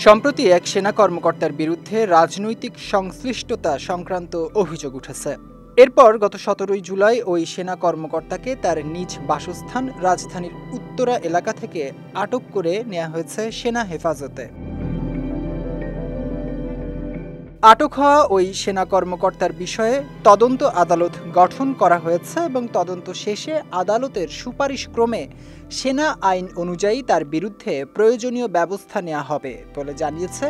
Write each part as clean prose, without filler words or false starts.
সম্প্রতি এক সেনা কর্মকর্তার বিরুদ্ধে রাজনৈতিক সংশ্লিষ্টতা সংক্রান্ত অভিযোগ উঠেছে। এরপর গত ১৭ জুলাই ওই সেনা কর্মকর্তাকে তার নিজ বাসস্থান রাজধানীর উত্তরা এলাকা থেকে আটক করে নেওয়া হয়েছে সেনা হেফাজতে। আটক হওয়া ওই সেনা কর্মকর্তার বিষয়ে তদন্ত আদালত গঠন করা হয়েছে এবং তদন্ত শেষে আদালতের সুপারিশ ক্রমে সেনা আইন অনুযায়ী তার বিরুদ্ধে প্রয়োজনীয় ব্যবস্থা নেওয়া হবে বলে জানিয়েছে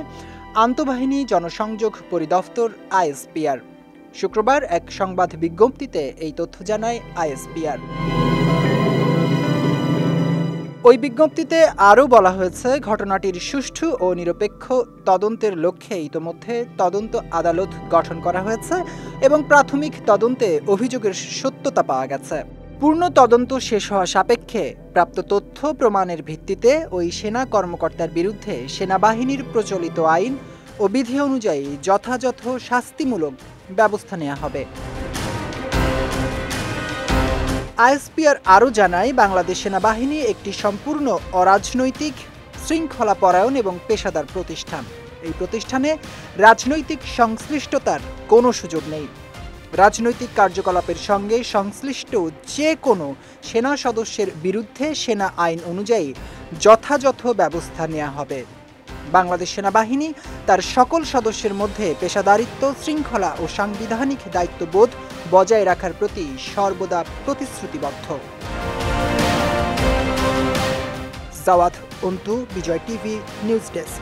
আন্তঃবাহিনী জনসংযোগ পরিদপ্তর আইএসপিআর। শুক্রবার এক সংবাদ বিজ্ঞপ্তিতে এই তথ্য জানায় আইএসপিআর। ওই বিজ্ঞপ্তিতে আরও বলা হয়েছে, ঘটনাটির সুষ্ঠু ও নিরপেক্ষ তদন্তের লক্ষ্যে ইতোমধ্যে তদন্ত আদালত গঠন করা হয়েছে এবং প্রাথমিক তদন্তে অভিযোগের সত্যতা পাওয়া গেছে। পূর্ণ তদন্ত শেষ হওয়া সাপেক্ষে প্রাপ্ত তথ্য প্রমাণের ভিত্তিতে ওই সেনা কর্মকর্তার বিরুদ্ধে সেনাবাহিনীর প্রচলিত আইন ও বিধি অনুযায়ী যথাযথ শাস্তিমূলক ব্যবস্থা নেওয়া হবে। আইএসপিআর আরও জানায়, বাংলাদেশ সেনাবাহিনী একটি সম্পূর্ণ অরাজনৈতিক, শৃঙ্খলাপরায়ণ এবং পেশাদার প্রতিষ্ঠান। এই প্রতিষ্ঠানে রাজনৈতিক সংশ্লিষ্টতার কোনো সুযোগ নেই। রাজনৈতিক কার্যকলাপের সঙ্গে সংশ্লিষ্ট যে কোনো সেনা সদস্যের বিরুদ্ধে সেনা আইন অনুযায়ী যথাযথ ব্যবস্থা নেওয়া হবে। বাংলাদেশ সেনাবাহিনী তার সকল সদস্যের মধ্যে পেশাদারিত্ব, শৃঙ্খলা ও সাংবিধানিক দায়িত্ববোধ বজায় রাখার প্রতি সর্বদা প্রতিশ্রুতিবদ্ধ। জাওয়াদ অন্তু, বিজয় টিভি নিউজ ডেস্ক।